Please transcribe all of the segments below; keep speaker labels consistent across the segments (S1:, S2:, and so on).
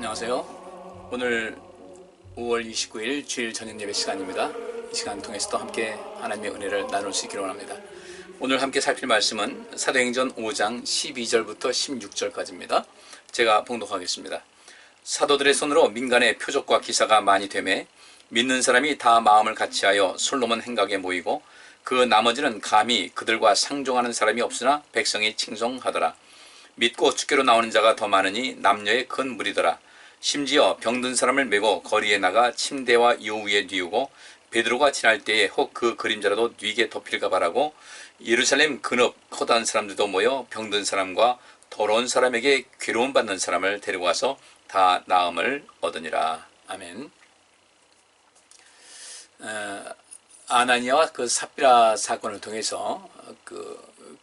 S1: 안녕하세요. 오늘 5월 29일 주일 저녁 예배 시간입니다. 이 시간 통해서도 함께 하나님의 은혜를 나눌 수 있기를 원합니다. 오늘 함께 살필 말씀은 사도행전 5장 12절부터 16절까지입니다. 제가 봉독하겠습니다. 사도들의 손으로 민간의 표적과 기사가 많이 되매 믿는 사람이 다 마음을 같이하여 솔로몬 행각에 모이고 그 나머지는 감히 그들과 상종하는 사람이 없으나 백성이 칭송하더라. 믿고 주께로 나오는 자가 더 많으니 남녀의 큰 무리더라. 심지어 병든 사람을 메고 거리에 나가 침대와 요 위에 뉘우고 베드로가 지날 때에 혹 그 그림자라도 뉘게 덮일까 바라고 예루살렘 근업 허다한 사람들도 모여 병든 사람과 더러운 사람에게 괴로움 받는 사람을 데리고 와서 다 나음을 얻으니라. 아멘. 아나니아와 그 삽비라 사건을 통해서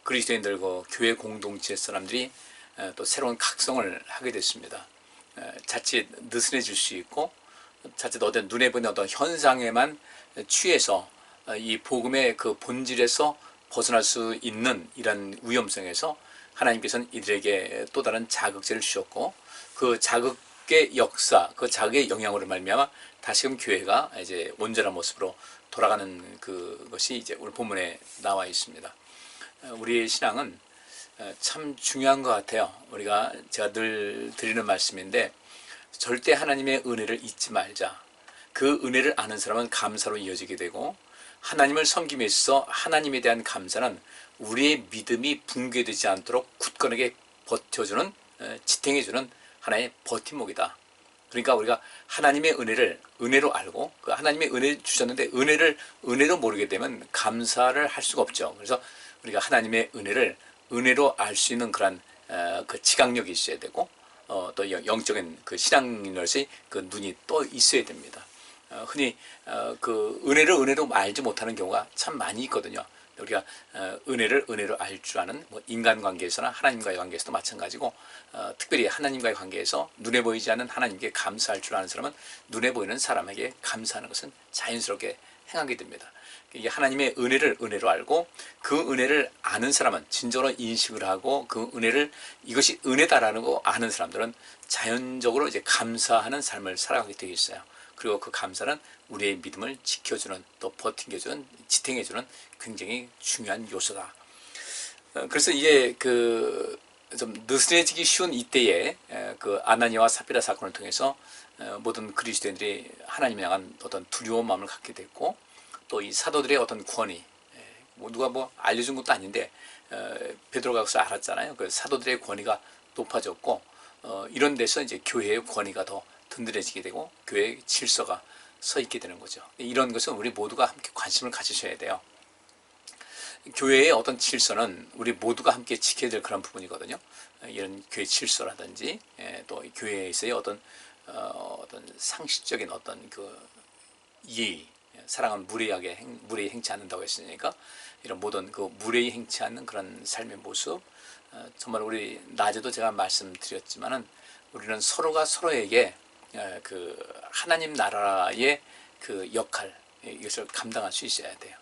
S1: 그리스도인들과 교회 공동체 사람들이 또 새로운 각성을 하게 됐습니다. 자칫 느슨해질 수 있고 자칫 어떤 눈에 보이는 어떤 현상에만 취해서 이 복음의 그 본질에서 벗어날 수 있는 이런 위험성에서 하나님께서는 이들에게 또 다른 자극제를 주셨고 그 자극의 역사, 그 자극의 영향으로 말미암아 다시금 교회가 이제 온전한 모습으로 돌아가는 그것이 이제 오늘 본문에 나와 있습니다. 우리의 신앙은 참 중요한 것 같아요. 제가 늘 드리는 말씀인데 절대 하나님의 은혜를 잊지 말자. 그 은혜를 아는 사람은 감사로 이어지게 되고 하나님을 섬김에 있어서 하나님에 대한 감사는 우리의 믿음이 붕괴되지 않도록 굳건하게 버텨주는, 지탱해주는 하나의 버팀목이다. 그러니까 우리가 하나님의 은혜를 은혜로 알고 그 하나님의 은혜를 주셨는데 은혜로 모르게 되면 감사를 할 수가 없죠. 그래서 우리가 하나님의 은혜를 은혜로 알 수 있는 그런 그 지각력이 있어야 되고 또 영적인 그 신앙인으로서의 그 눈이 또 있어야 됩니다. 흔히 그 은혜를 은혜로 알지 못하는 경우가 참 많이 있거든요. 우리가 은혜를 은혜로 알 줄 아는 뭐 인간관계에서나 하나님과의 관계에서도 마찬가지고 특별히 하나님과의 관계에서 눈에 보이지 않는 하나님께 감사할 줄 아는 사람은 눈에 보이는 사람에게 감사하는 것은 자연스럽게 행하게 됩니다. 이게 하나님의 은혜를 은혜로 알고 그 은혜를 아는 사람은 진정으로 인식을 하고 그 은혜를 이것이 은혜다라는 거 아는 사람들은 자연적으로 이제 감사하는 삶을 살아가게 되어 있어요. 그리고 그 감사는 우리의 믿음을 지켜주는 또 버팅겨주는 지탱해주는 굉장히 중요한 요소다. 그래서 이제 좀 느슨해지기 쉬운 이때에 그 아나니아와 삽비라 사건을 통해서 모든 그리스도인들이 하나님에 향한 어떤 두려운 마음을 갖게 됐고 또 이 사도들의 어떤 권위, 누가 알려준 것도 아닌데 베드로가 그것을 알았잖아요. 그 사도들의 권위가 높아졌고 이런 데서 이제 교회의 권위가 더 든든해지게 되고 교회의 질서가 서 있게 되는 거죠. 이런 것은 우리 모두가 함께 관심을 가지셔야 돼요. 교회의 어떤 질서는 우리 모두가 함께 지켜야 될 그런 부분이거든요. 이런 교회 질서라든지 또 교회에서의 어떤 상식적인 어떤 그 예의, 사랑은 무례히 행치 않는다고 했으니까 이런 모든 그 무례히 행치 않는 그런 삶의 모습, 정말 우리 낮에도 제가 말씀드렸지만은 우리는 서로가 서로에게 그 하나님 나라의 그 역할 이것을 감당할 수 있어야 돼요.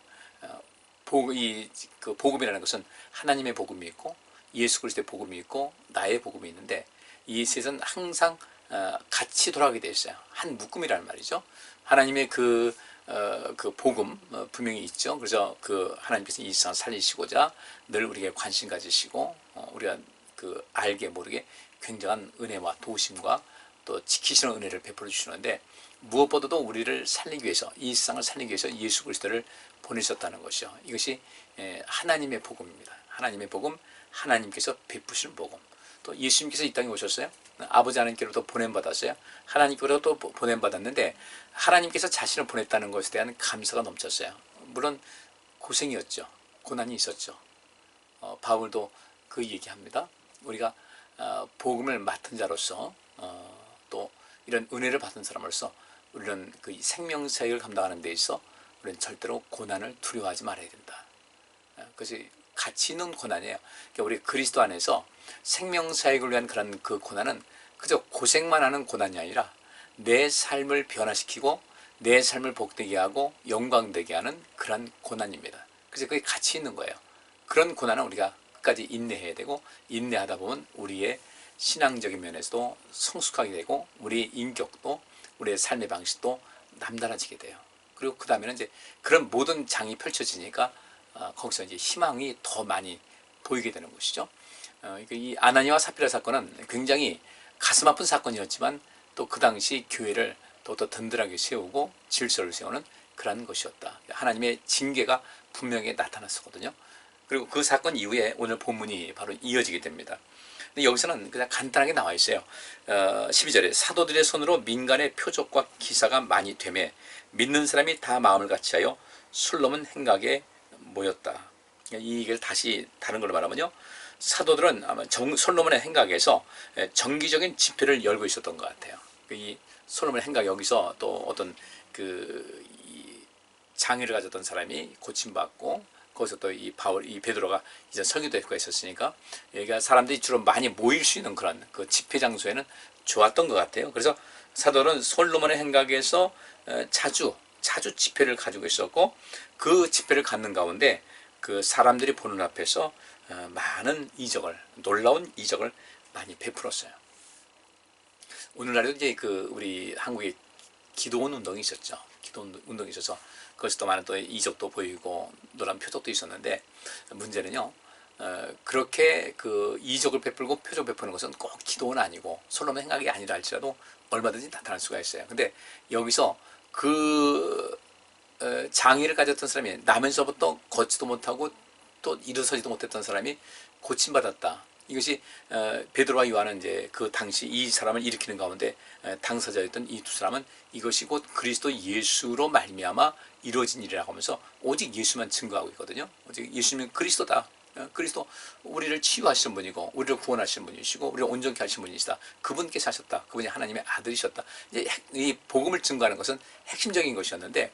S1: 그 복음이라는 것은 하나님의 복음이 있고 예수 그리스도의 복음이 있고 나의 복음이 있는데 이 셋은 항상 같이 돌아가게 되어 있어요. 한 묶음이라는 말이죠. 하나님의 그 복음 분명히 있죠. 그래서 그 하나님께서 이 세상을 살리시고자 늘 우리에게 관심 가지시고 우리가 그 알게 모르게 굉장한 은혜와 도우심과 또 지키시는 은혜를 베풀어 주시는데 무엇보다도 우리를 살리기 위해서 이 세상을 살리기 위해서 예수 그리스도를 보내셨다는 것이요. 이것이 하나님의 복음입니다. 하나님의 복음, 하나님께서 베푸시는 복음. 또 예수님께서 이 땅에 오셨어요. 아버지 하나님께로부터 보냄받았어요. 하나님께로부터 또 보냄받았는데 하나님께서 자신을 보냈다는 것에 대한 감사가 넘쳤어요. 물론 고생이었죠. 고난이 있었죠. 바울도 그 얘기합니다. 우리가 복음을 맡은 자로서 또 이런 은혜를 받은 사람으로서 우리는 그 생명사역을 감당하는 데 있어 우리는 절대로 고난을 두려워하지 말아야 된다. 그것이 가치 있는 고난이에요. 그러니까 우리 그리스도 안에서 생명사역을 위한 그런 그 고난은 그저 고생만 하는 고난이 아니라 내 삶을 변화시키고 내 삶을 복되게 하고 영광되게 하는 그런 고난입니다. 그래서 그게 가치 있는 거예요. 그런 고난은 우리가 끝까지 인내해야 되고 인내하다 보면 우리의 신앙적인 면에서도 성숙하게 되고 우리의 인격도 우리의 삶의 방식도 남달라지게 돼요. 그리고 그 다음에는 이제 그런 모든 장이 펼쳐지니까 거기서 이제 희망이 더 많이 보이게 되는 것이죠. 이 아나니아와 삽비라 사건은 굉장히 가슴 아픈 사건이었지만 또 그 당시 교회를 더 든든하게 세우고 질서를 세우는 그런 것이었다. 하나님의 징계가 분명히 나타났었거든요. 그리고 그 사건 이후에 오늘 본문이 바로 이어지게 됩니다. 근데 여기서는 그냥 간단하게 나와 있어요. 12절에 사도들의 손으로 민간의 표적과 기사가 많이 되매 믿는 사람이 다 마음을 같이하여 술넘은 행각에 모였다. 이 얘기를 다시 다른 걸로 말하면요, 사도들은 아마 솔로몬의 행각에서 정기적인 집회를 열고 있었던 것 같아요. 이 솔로몬의 행각, 여기서 또 어떤 이 장애를 가졌던 사람이 고침받고 거기서 또 이 베드로가 이제 설교도 했고 했었으니까 여기가 사람들이 주로 많이 모일 수 있는 그런 그 집회 장소에는 좋았던 것 같아요. 그래서 사도는 솔로몬의 행각에서 자주 집회를 가지고 있었고, 그 집회를 갖는 가운데 그 사람들이 보는 앞에서 많은 이적을, 놀라운 이적을 많이 베풀었어요. 오늘날에도 이제 우리 한국에 기도원 운동이 있었죠. 기도원 운동이 있어서 그것이 또 많은 또 이적도 보이고 놀라운 표적도 있었는데, 문제는요, 그렇게 그 이적을 베풀고 표적 베푸는 것은 꼭 기도는 아니고 솔로몬 행각이 아니라 할지라도 얼마든지 나타날 수가 있어요. 근데 여기서 그 장애를 가졌던 사람이, 나면서부터 걷지도 못하고 또 일어서지도 못했던 사람이 고침받았다. 이것이 베드로와 요한은 이제 그 당시 이 사람을 일으키는 가운데 당사자였던 이 두 사람은 이것이 곧 그리스도 예수로 말미암아 이루어진 일이라고 하면서 오직 예수만 증거하고 있거든요. 오직 예수님은 그리스도다. 그리스도 우리를 치유하시는 분이고 우리를 구원하시는 분이시고 우리를 온전케 하시는 분이시다. 그분께서 하셨다. 그분이 하나님의 아들이셨다. 이제 이 복음을 증거하는 것은 핵심적인 것이었는데,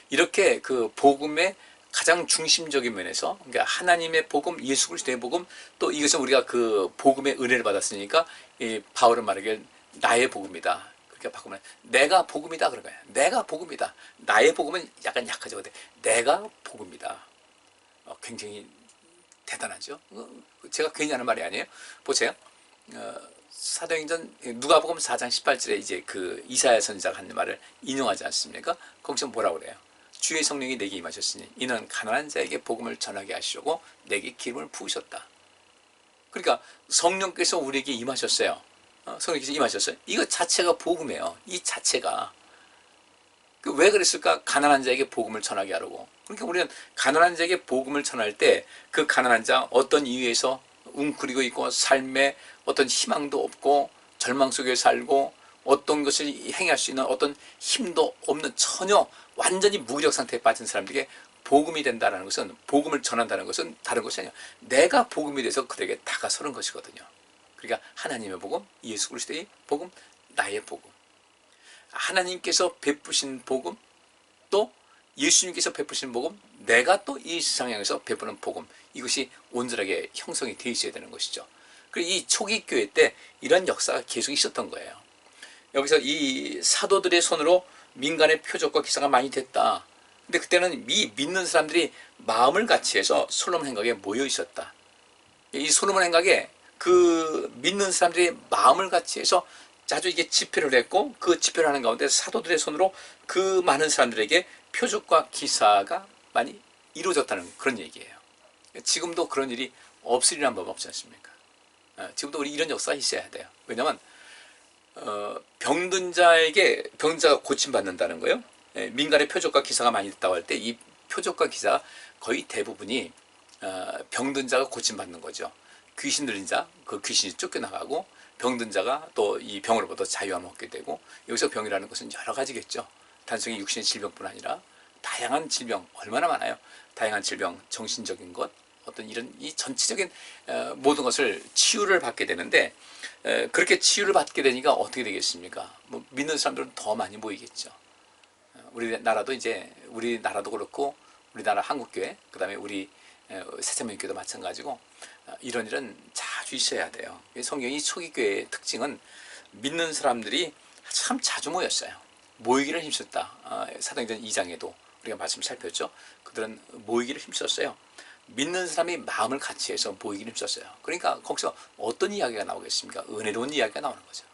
S1: 이렇게 그 복음의 가장 중심적인 면에서, 그러니까 하나님의 복음, 예수 그리스도의 복음, 또 이것은 우리가 그 복음의 은혜를 받았으니까 이 바울은 말하길 나의 복음이다. 그렇게 바꾸면 내가 복음이다 그런 거야. 내가 복음이다. 나의 복음은 약간 약하죠. 근데 내가 복음이다. 굉장히 대단하죠. 제가 괜히 하는 말이 아니에요. 보세요. 사도행전 누가복음 4장 18절에 이제 그 이사야 선지자가 한 말을 인용하지 않습니까? 거기서 뭐라고 그래요? 주의 성령이 내게 임하셨으니 이는 가난한 자에게 복음을 전하게 하시려고 내게 기름을 부으셨다. 그러니까 성령께서 우리에게 임하셨어요. 성령께서 임하셨어요. 이거 자체가 복음이에요. 이 자체가. 왜 그랬을까? 가난한 자에게 복음을 전하게 하려고. 그러니까 우리는 가난한 자에게 복음을 전할 때 그 가난한 자, 어떤 이유에서 웅크리고 있고 삶에 어떤 희망도 없고 절망 속에 살고 어떤 것을 행할 수 있는 어떤 힘도 없는, 전혀 완전히 무기력 상태에 빠진 사람들에게 복음이 된다는 것은, 복음을 전한다는 것은 다른 것이 아니야. 내가 복음이 돼서 그들에게 다가서는 것이거든요. 그러니까 하나님의 복음, 예수 그리스도의 복음, 나의 복음, 하나님께서 베푸신 복음, 또 예수님께서 베푸신 복음, 내가 또 이 세상 향해서 베푸는 복음, 이것이 온전하게 형성이 되어 있어야 되는 것이죠. 그리고 이 초기 교회 때 이런 역사가 계속 있었던 거예요. 여기서 이 사도들의 손으로 민간의 표적과 기사가 많이 됐다. 근데 그때는 이 믿는 사람들이 마음을 같이 해서 솔로몬 행각에 모여 있었다. 이 솔로몬 행각에 그 믿는 사람들이 마음을 같이 해서 자주 이게 집회를 했고, 그 집회를 하는 가운데 사도들의 손으로 그 많은 사람들에게 표적과 기사가 많이 이루어졌다는 그런 얘기예요. 지금도 그런 일이 없으리란 법 없지 않습니까? 지금도 우리 이런 역사가 있어야 돼요. 왜냐하면 병든 자가 고침받는다는 거예요. 민간의 표적과 기사가 많이 됐다고 할 때 이 표적과 기사 거의 대부분이 병든 자가 고침받는 거죠. 귀신 들린 자, 그 귀신이 쫓겨나가고 병든 자가 또 이 병으로부터 자유함을 얻게 되고, 여기서 병이라는 것은 여러 가지겠죠. 단순히 육신의 질병뿐 아니라 다양한 질병 얼마나 많아요. 다양한 질병, 정신적인 것, 어떤 이런 이 전체적인 모든 것을 치유를 받게 되는데, 그렇게 치유를 받게 되니까 어떻게 되겠습니까? 뭐 믿는 사람들은 더 많이 모이겠죠. 우리나라도 그렇고 우리나라 한국교회, 그 다음에 우리 새천명교회도 마찬가지고 이런 일은 자주 있어야 돼요. 성경이 초기교회의 특징은 믿는 사람들이 참 자주 모였어요. 모이기를 힘썼다. 사도행전 2장에도 우리가 말씀 살폈죠. 그들은 모이기를 힘썼어요. 믿는 사람이 마음을 같이 해서 모이기는 힘썼어요. 그러니까 거기서 어떤 이야기가 나오겠습니까? 은혜로운 이야기가 나오는 거죠.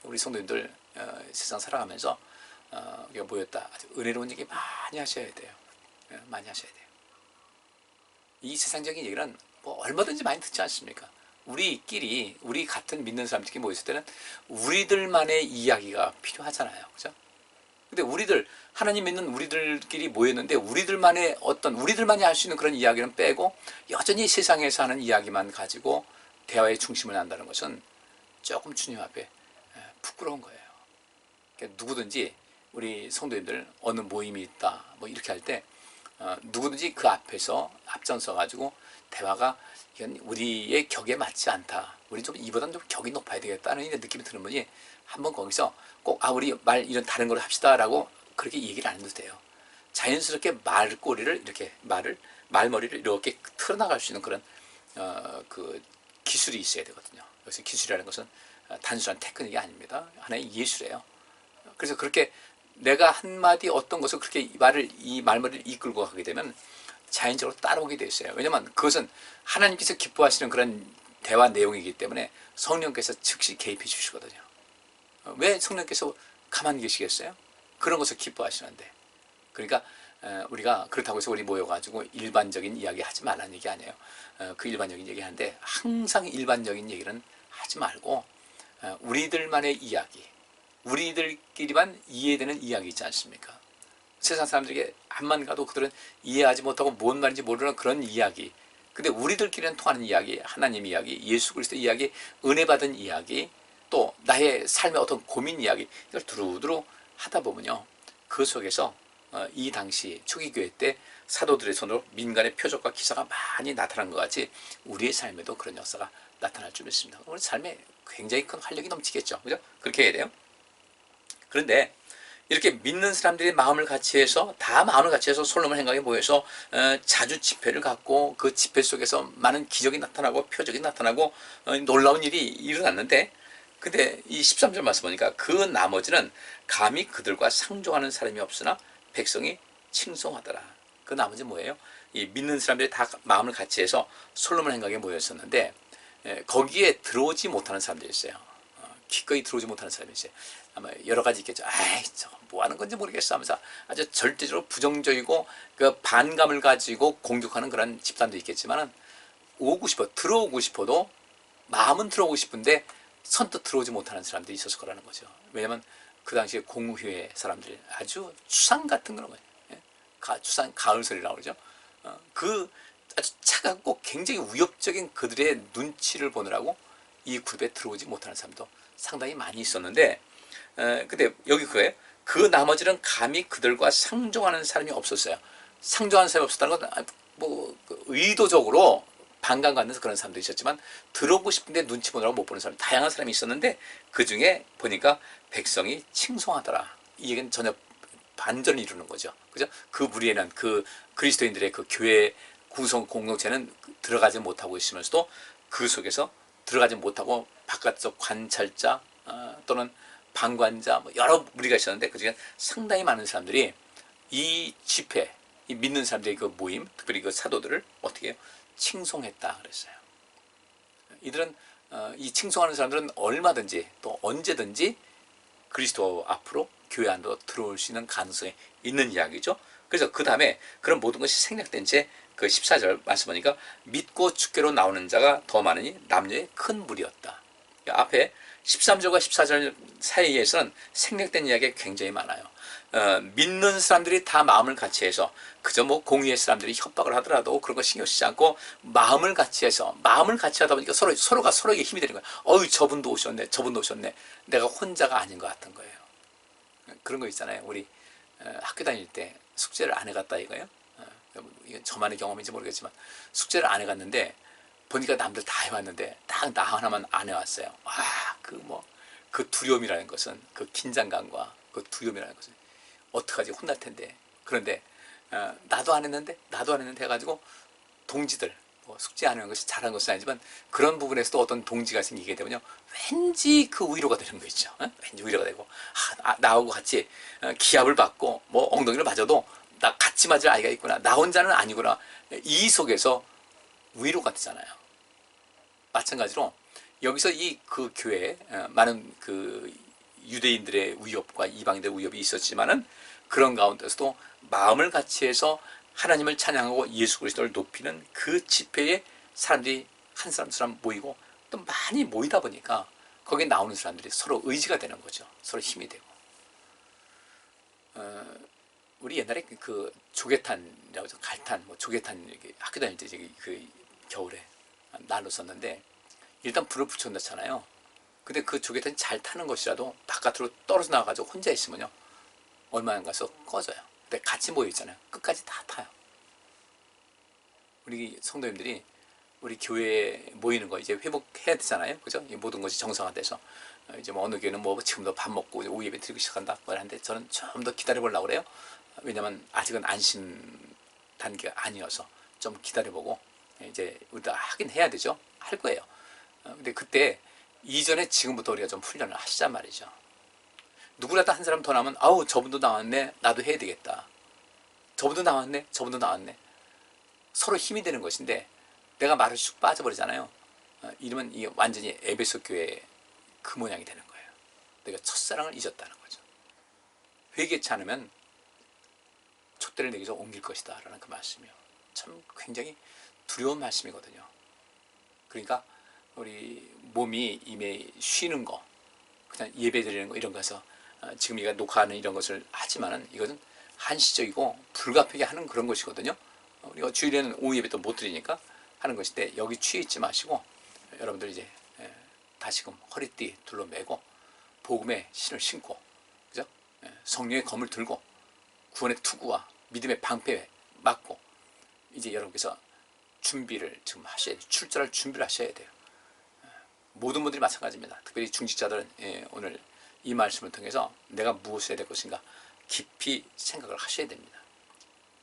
S1: 우리 성도님들 세상 살아가면서 우리가 모였다. 아주 은혜로운 얘기 많이 하셔야 돼요. 많이 하셔야 돼요. 이 세상적인 얘기는 뭐 얼마든지 많이 듣지 않습니까? 우리끼리, 우리 같은 믿는 사람들끼리 모였을 때는 우리들만의 이야기가 필요하잖아요. 그죠? 근데 우리들, 하나님 믿는 우리들끼리 모였는데 우리들만의 어떤, 우리들만이 할 수 있는 그런 이야기는 빼고 여전히 세상에서 하는 이야기만 가지고 대화의 중심을 한다는 것은 조금 주님 앞에 부끄러운 거예요. 그러니까 누구든지 우리 성도님들 어느 모임이 있다, 뭐 이렇게 할 때 누구든지 그 앞에서 앞장서 가지고 대화가 이건 우리의 격에 맞지 않다. 우리 좀 이보다는 좀 격이 높아야 되겠다는 느낌이 드는 분이 한번 거기서 꼭 우리 말 이런 다른 걸 합시다라고 그렇게 얘기를 안 해도 돼요. 자연스럽게 말꼬리를 이렇게 말머리를 이렇게 틀어나갈 수 있는 그런 그 기술이 있어야 되거든요. 그래서 기술이라는 것은 단순한 테크닉이 아닙니다. 하나의 예술이에요. 그래서 그렇게 내가 한마디 어떤 것을 그렇게 이 말머리를 이끌고 가게 되면 자연적으로 따라오게 돼 있어요. 왜냐하면 그것은 하나님께서 기뻐하시는 그런 대화 내용이기 때문에 성령께서 즉시 개입해 주시거든요. 왜 성령께서 가만히 계시겠어요? 그런 것을 기뻐하시는데. 그러니까 우리가 그렇다고 해서 우리 모여가지고 일반적인 이야기 하지 말라는 얘기 아니에요. 그 일반적인 얘기 하는데 항상 일반적인 얘기는 하지 말고 우리들만의 이야기, 우리들끼리만 이해되는 이야기 있지 않습니까? 세상 사람들에게 암만 가도 그들은 이해하지 못하고 뭔 말인지 모르는 그런 이야기. 근데 우리들끼리는 통하는 이야기, 하나님 이야기, 예수 그리스도 이야기, 은혜 받은 이야기, 또 나의 삶의 어떤 고민 이야기, 이걸 두루두루 하다 보면요, 그 속에서 이 당시 초기 교회 때 사도들의 손으로 민간의 표적과 기사가 많이 나타난 것 같이 우리의 삶에도 그런 역사가 나타날 줄 믿습니다. 우리 삶에 굉장히 큰 활력이 넘치겠죠. 그죠? 그렇게 해야 돼요. 그런데 이렇게 믿는 사람들이 마음을 같이 해서 다 마음을 같이 해서 솔로몬 행각에 모여서 자주 집회를 갖고 그 집회 속에서 많은 기적이 나타나고 표적이 나타나고 놀라운 일이 일어났는데, 근데 이 13절 말씀 보니까 그 나머지는 감히 그들과 상종하는 사람이 없으나 백성이 칭송하더라. 그 나머지 뭐예요? 이 믿는 사람들이 다 마음을 같이 해서 솔로몬 행각에 모였었는데 거기에 들어오지 못하는 사람들이 있어요. 기꺼이 들어오지 못하는 사람이 있어요. 아마 여러 가지 있겠죠. 아이, 저거 뭐 하는 건지 모르겠어 하면서 아주 절대적으로 부정적이고 그 반감을 가지고 공격하는 그런 집단도 있겠지만은 들어오고 싶어도 마음은 들어오고 싶은데 선뜻 들어오지 못하는 사람들이 있었을 거라는 거죠. 왜냐하면 그 당시에 공회의 사람들이 아주 추상 같은 그런 거예요. 추상 가을설이라고 그러죠. 그 아주 차갑고 굉장히 위협적인 그들의 눈치를 보느라고 이 그룹에 들어오지 못하는 사람도 상당히 많이 있었는데, 근데 여기 그거예요. 그 나머지는 감히 그들과 상종하는 사람이 없었어요. 상종하는 사람이 없었다는 건 뭐 의도적으로 반감 갖는 그런 사람도 있었지만 들어오고 싶은데 눈치 보느라고 못 보는 사람, 다양한 사람이 있었는데 그 중에 보니까 백성이 칭송하더라. 이 얘기는 전혀 반전을 이루는 거죠. 그죠? 그 무리에는 그 그리스도인들의 그 교회 구성 공동체는 들어가지 못하고 있으면서도 그 속에서 들어가지 못하고 바깥쪽 관찰자 또는 방관자 뭐 여러 무리가 있었는데 그중에 상당히 많은 사람들이 이 집회, 이 믿는 사람들의 그 모임, 특별히 그 사도들을 어떻게 해요? 칭송했다 그랬어요. 이들은 이 칭송하는 사람들은 얼마든지 또 언제든지 그리스도 앞으로 교회 안으로 들어올 수 있는 가능성이 있는 이야기죠. 그래서 그 다음에 그런 모든 것이 생략된 채 그 14절 말씀 보니까 믿고 주께로 나오는 자가 더 많으니 남녀의 큰 무리였다. 앞에 13절과 14절 사이에서는 생략된 이야기가 굉장히 많아요. 믿는 사람들이 다 마음을 같이 해서 그저 뭐 공의의 사람들이 협박을 하더라도 그런 거 신경 쓰지 않고 마음을 같이 해서 마음을 같이 하다 보니까 서로가 서로에게 힘이 되는 거예요. 저분도 오셨네, 저분도 오셨네. 내가 혼자가 아닌 것 같은 거예요. 그런 거 있잖아요. 우리 학교 다닐 때 숙제를 안 해갔다 이거예요. 이건 저만의 경험인지 모르겠지만 숙제를 안 해갔는데 보니까 남들 다 해왔는데 딱 나 하나만 안 해왔어요. 그 두려움이라는 것은, 그 긴장감과 그 두려움이라는 것은 어떡하지, 혼날 텐데. 그런데 나도 안 했는데 해가지고 동지들, 뭐 숙제 안 하는 것이 잘한 것은 아니지만 그런 부분에서도 어떤 동지가 생기게 되면요, 왠지 그 위로가 되는 거 있죠. 왠지 위로가 되고 나하고 같이 기합을 받고 뭐 엉덩이를 맞아도 나 같이 맞을 아이가 있구나, 나 혼자는 아니구나, 이 속에서 위로가 되잖아요. 마찬가지로 여기서 이 그 교회에 많은 그 유대인들의 위협과 이방인들의 위협이 있었지만은 그런 가운데서도 마음을 같이 해서 하나님을 찬양하고 예수 그리스도를 높이는 그 집회에 사람들이 한 사람 두 사람 모이고 또 많이 모이다 보니까 거기에 나오는 사람들이 서로 의지가 되는 거죠. 서로 힘이 되고. 우리 옛날에 그 조개탄이라고 해서 갈탄, 뭐 조개탄 이렇게 학교 다닐 때 그 겨울에 난로 썼는데 일단 불을 붙여놓잖아요. 근데 그 조개탄이 잘 타는 것이라도 바깥으로 떨어져 나가가지고 혼자 있으면요 얼마 안 가서 꺼져요. 근데 같이 모여 있잖아요. 끝까지 다 타요. 우리 성도님들이 우리 교회에 모이는 거 이제 회복해야 되잖아요. 그죠? 모든 것이 정상화돼서 이제 뭐 어느 교회는 뭐 지금도 밥 먹고 오후 예배 드리기 시작한다 하는데 저는 좀 더 기다려 보려고 그래요. 왜냐면 아직은 안심 단계가 아니어서 좀 기다려보고 이제 우리도 하긴 해야 되죠. 할 거예요. 근데 그때 이전에 지금부터 우리가 좀 훈련을 하시란 말이죠. 누구라도 한 사람 더 나오면 아우 저분도 나왔네 나도 해야 되겠다. 저분도 나왔네 저분도 나왔네. 서로 힘이 되는 것인데 내가 말을 쑥 빠져버리잖아요. 이러면 이게 완전히 에베소 교회의 그 모양이 되는 거예요. 내가 첫사랑을 잊었다는 거죠. 회개치 않으면 촛대를 내게서 옮길 것이다 라는 그 말씀이요. 참 굉장히 두려운 말씀이거든요. 그러니까 우리 몸이 이미 쉬는 거 그냥 예배 드리는 거 이런 거에서 지금 우리가 녹화하는 이런 것을 하지만은 이것은 한시적이고 불가피하게 하는 그런 것이거든요. 우리가 주일에는 오후 예배 또 못 드리니까 하는 것인데 여기 취해 있지 마시고 여러분들 이제 다시금 허리띠 둘러매고 복음의 신을 신고 그죠? 성령의 검을 들고 구원의 투구와 믿음의 방패에 맞고 이제 여러분께서 준비를 지금 하셔야 돼요. 출전할 준비를 하셔야 돼요. 모든 분들이 마찬가지입니다. 특별히 중직자들은 오늘 이 말씀을 통해서 내가 무엇을 해야 될 것인가 깊이 생각을 하셔야 됩니다.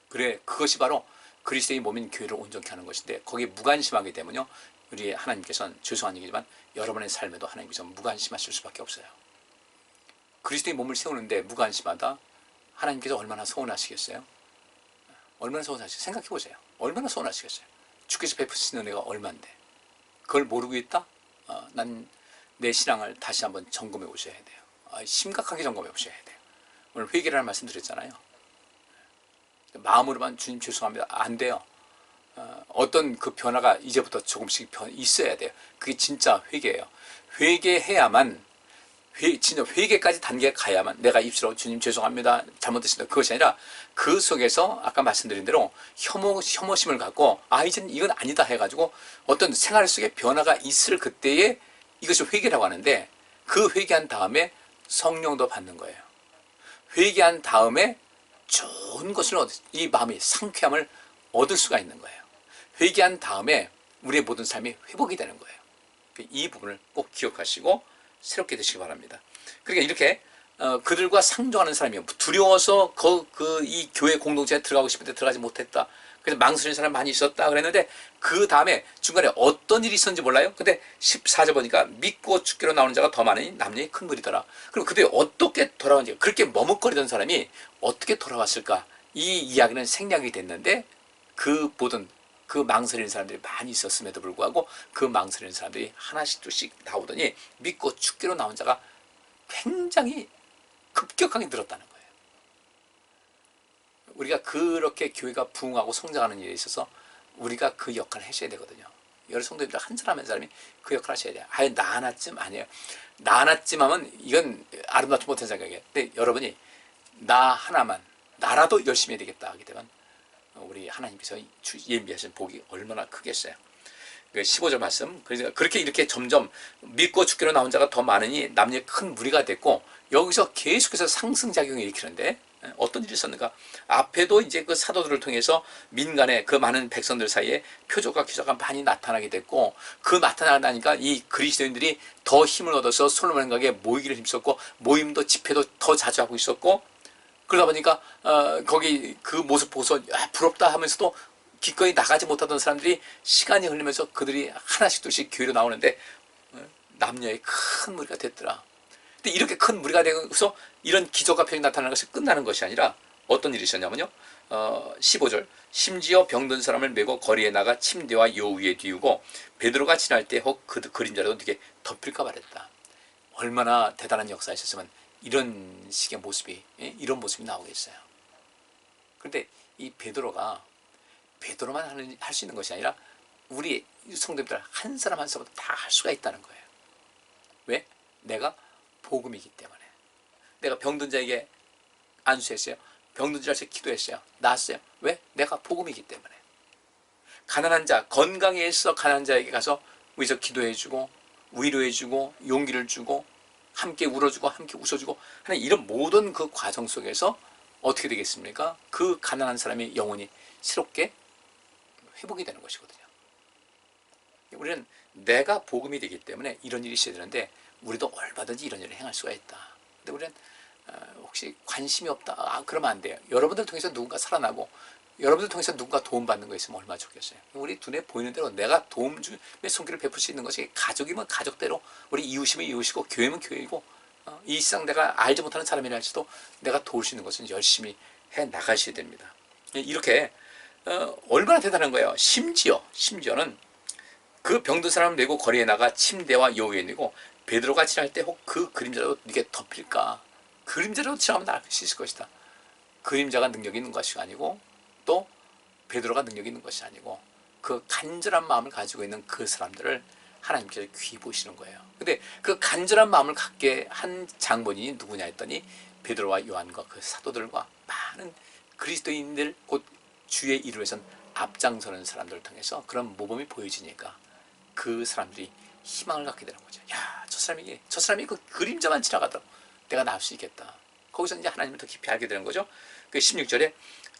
S1: 그래 그것이 바로 그리스도의 몸인 교회를 온전케 하는 것인데 거기에 무관심하게 되면요 우리 하나님께서는 죄송한 얘기지만 여러분의 삶에도 하나님께서 무관심하실 수밖에 없어요. 그리스도의 몸을 세우는데 무관심하다 하나님께서 얼마나 서운하시겠어요? 얼마나 서운하시겠어요? 생각해 보세요. 얼마나 서운하시겠어요? 주께서 베푸신 은혜가 얼만데 그걸 모르고 있다? 난 내 신앙을 다시 한번 점검해 보셔야 돼요. 심각하게 점검해 보셔야 돼요. 오늘 회개라는 말씀 드렸잖아요. 마음으로만 주님 죄송합니다. 안 돼요. 어떤 그 변화가 이제부터 조금씩 있어야 돼요. 그게 진짜 회개예요. 회개해야만 진짜 회개까지 단계에 가야만 내가 입술로 주님 죄송합니다. 잘못했습니다. 그것이 아니라 그 속에서 아까 말씀드린 대로 혐오심을 갖고 이제는 이건 아니다 해가지고 어떤 생활 속에 변화가 있을 그때에 이것이 회개라고 하는데 그 회개한 다음에 성령도 받는 거예요. 회개한 다음에 좋은 것을 이 마음의 상쾌함을 얻을 수가 있는 거예요. 회개한 다음에 우리의 모든 삶이 회복이 되는 거예요. 이 부분을 꼭 기억하시고 새롭게 되시기 바랍니다. 그러니까 이렇게 그들과 상종하는 사람이요. 두려워서 이 교회 공동체에 들어가고 싶은데 들어가지 못했다. 그래서 망설이는 사람 많이 있었다 그랬는데 그 다음에 중간에 어떤 일이 있었는지 몰라요. 근데 14절 보니까 믿고 죽기로 나오는 자가 더 많으니 남녀의 큰 무리더라. 그럼 그들이 어떻게 돌아왔는지 그렇게 머뭇거리던 사람이 어떻게 돌아왔을까 이 이야기는 생략이 됐는데 그 모든 그 망설이는 사람들이 많이 있었음에도 불구하고 그 망설이는 사람들이 하나씩 둘씩 나오더니 믿고 죽기로 나온 자가 굉장히 급격하게 늘었다는 거예요. 우리가 그렇게 교회가 부흥하고 성장하는 일에 있어서 우리가 그 역할을 하셔야 되거든요. 여러 성도님들 한 사람 한 사람이 그 역할을 하셔야 돼요. 나 하나쯤 아니에요. 나 하나쯤 하면 이건 아름답지 못한 생각이에요. 근데 여러분이 나 하나만 나라도 열심히 해야 되겠다 하게 되면 우리 하나님께서 예비하신 복이 얼마나 크겠어요. 15절 말씀. 그래서 그렇게 이렇게 점점 믿고 죽기로 나온 자가 더 많으니 남녀의 큰 무리가 됐고 여기서 계속해서 상승작용을 일으키는데 어떤 일이 있었는가? 앞에도 이제 그 사도들을 통해서 민간의 그 많은 백성들 사이에 표적과 기사가 많이 나타나게 됐고 그 나타나니까 이 그리스도인들이 더 힘을 얻어서 솔로몬 강에 모이기를 힘썼고 모임도 집회도 더 자주 하고 있었고 그러다 보니까 거기 그 모습 보고서 부럽다 하면서도 기꺼이 나가지 못하던 사람들이 시간이 흐르면서 그들이 하나씩 둘씩 교회로 나오는데 남녀의 큰 무리가 됐더라. 근데 이렇게 큰 무리가 되고서 이런 기적과 표적이 나타나는 것이 끝나는 것이 아니라 어떤 일이 있었냐면요. 15절 심지어 병든 사람을 메고 거리에 나가 침대와 요 위에 뉘우고 베드로가 지날 때 혹 그 그림자라도 네게 덮일까 말했다. 얼마나 대단한 역사였으면 이런 식의 모습이, 이런 모습이 나오겠어요. 그런데 이 베드로만 할 수 있는 것이 아니라 우리 성도들 한 사람 한 사람도 다 할 수가 있다는 거예요. 왜? 내가 복음이기 때문에. 내가 병든 자에게 안수했어요. 병든 자에게 기도했어요. 나았어요. 왜? 내가 복음이기 때문에. 가난한 자, 건강에 있어 가난한 자에게 가서 위에서 기도해주고 위로해주고 용기를 주고 함께 울어주고 함께 웃어주고 하는 이런 모든 그 과정 속에서 어떻게 되겠습니까? 그 가난한 사람의 영혼이 새롭게 회복이 되는 것이거든요. 우리는 내가 복음이 되기 때문에 이런 일이 있어야 되는데 우리도 얼마든지 이런 일을 행할 수가 있다. 근데 우리는 혹시 관심이 없다. 그러면 안 돼요. 여러분들 통해서 누군가 살아나고 여러분들 통해서 누군가 도움받는 거 있으면 얼마나 좋겠어요. 우리 눈에 보이는 대로 내가 도움의 손길을 베풀 수 있는 것이 가족이면 가족대로, 우리 이웃이면 이웃이고 교회면 교회이고, 이 세상 내가 알지 못하는 사람이라 할지도 내가 도울 수 있는 것은 열심히 해 나가셔야 됩니다. 이렇게 얼마나 대단한 거예요. 심지어는 그 병든 사람을 내고 거리에 나가 침대와 요 위에 내고 베드로가 지날 때 혹 그 그림자라도 네게 덮일까. 그림자라도 지나가면 나을 수 있을 것이다. 그림자가 능력이 있는 것이 아니고 또 베드로가 능력이 있는 것이 아니고 그 간절한 마음을 가지고 있는 그 사람들을 하나님께서 귀히 보시는 거예요. 근데 그 간절한 마음을 갖게 한 장본인이 누구냐 했더니 베드로와 요한과 그 사도들과 많은 그리스도인들, 곧 주의 일을 위해서 앞장서는 사람들을 통해서 그런 모범이 보여지니까 그 사람들이 희망을 갖게 되는 거죠. 야, 저 사람이 그 그림자만 지나가더라도 내가 나을 수 있겠다. 거기서 이제 하나님을 더 깊이 알게 되는 거죠. 그 16절에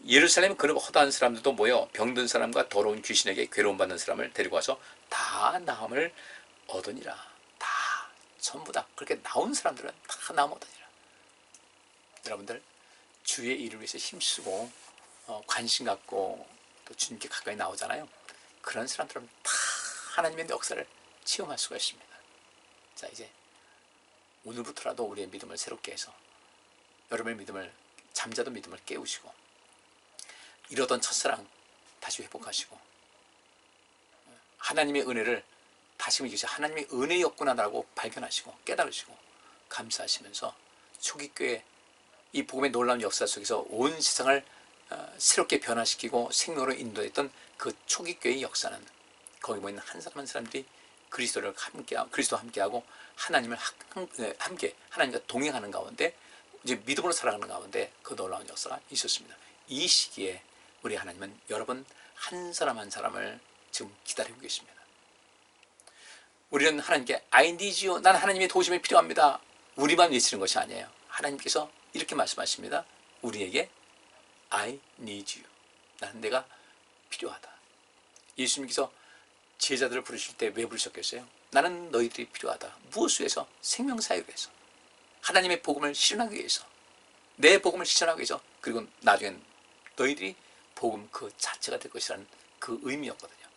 S1: 예루살렘 그룹 허다한 사람들도 모여 병든 사람과 더러운 귀신에게 괴로움받는 사람을 데리고 와서 다 나음을 얻으니라. 다, 전부 다 그렇게 나온 사람들은 다 나음 얻으니라. 여러분들 주의 일을 위해서 힘쓰고 관심 갖고 또 주님께 가까이 나오잖아요. 그런 사람들은 다 하나님의 역사를 체험할 수가 있습니다. 자, 이제 오늘부터라도 우리의 믿음을 새롭게 해서 여러분의 믿음을, 잠자던 믿음을 깨우시고 잃었던 첫사랑 다시 회복하시고 하나님의 은혜를 다시 하나님의 은혜였구나라고 발견하시고 깨달으시고 감사하시면서 초기교회 이 복음의 놀라운 역사 속에서 온 세상을 새롭게 변화시키고 생명으로 인도했던 그 초기교회의 역사는 거기 모인 한 사람 한 사람들이 그리스도와 함께하고 하나님을 함께 하나님과 동행하는 가운데 이제 믿음으로 살아가는 가운데 그 놀라운 역사가 있었습니다. 이 시기에 우리 하나님은 여러분 한 사람 한 사람을 지금 기다리고 계십니다. 우리는 하나님께 I need you, 난 하나님의 도우심이 필요합니다. 우리만 외치는 것이 아니에요. 하나님께서 이렇게 말씀하십니다. 우리에게 I need you, 나는 내가 필요하다. 예수님께서 제자들을 부르실 때 왜 부르셨겠어요? 나는 너희들이 필요하다. 무엇을 위해서? 생명사역을 위해서, 하나님의 복음을 실현하기 위해서, 내 복음을 실현하기 위해서, 그리고 나중엔 너희들이 복음 그 자체가 될 것이라는 그 의미였거든요.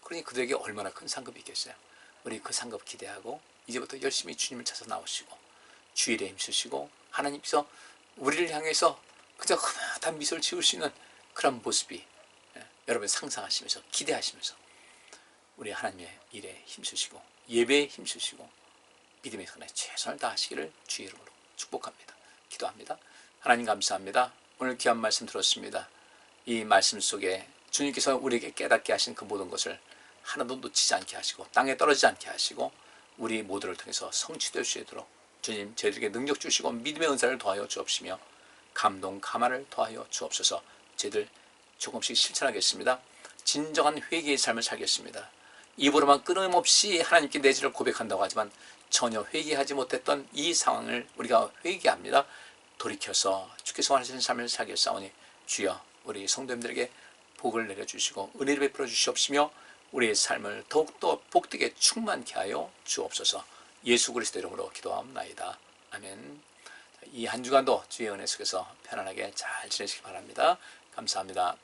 S1: 그러니 그들에게 얼마나 큰 상급이 있겠어요. 우리 그 상급 기대하고 이제부터 열심히 주님을 찾아 나오시고 주의 일에 힘쓰시고 하나님께서 우리를 향해서 그저 흐뭇한 미소를 지을 수 있는 그런 모습이 여러분 상상하시면서 기대하시면서 우리 하나님의 일에 힘쓰시고 예배에 힘쓰시고 믿음의 선에 최선을 다하시기를 주의 이름으로 축복합니다. 기도합니다. 하나님 감사합니다. 오늘 귀한 말씀 들었습니다. 이 말씀 속에 주님께서 우리에게 깨닫게 하신 그 모든 것을 하나도 놓치지 않게 하시고 땅에 떨어지지 않게 하시고 우리 모두를 통해서 성취될 수 있도록 주님 저희들에게 능력 주시고 믿음의 은사를 더하여 주옵시며 감동 감화를 더하여 주옵소서. 저희들 조금씩 실천하겠습니다. 진정한 회개의 삶을 살겠습니다. 입으로만 끊임없이 하나님께 내 죄를 고백한다고 하지만 전혀 회개하지 못했던 이 상황을 우리가 회개합니다. 돌이켜서 주께서 원하시는 삶을 살겠사오니 주여 우리 성도님들에게 복을 내려주시고 은혜를 베풀어 주시옵시며 우리의 삶을 더욱더 복되게 충만케 하여 주옵소서. 예수 그리스도 이름으로 기도하옵나이다. 아멘. 이 한 주간도 주의 은혜 속에서 편안하게 잘 지내시기 바랍니다. 감사합니다.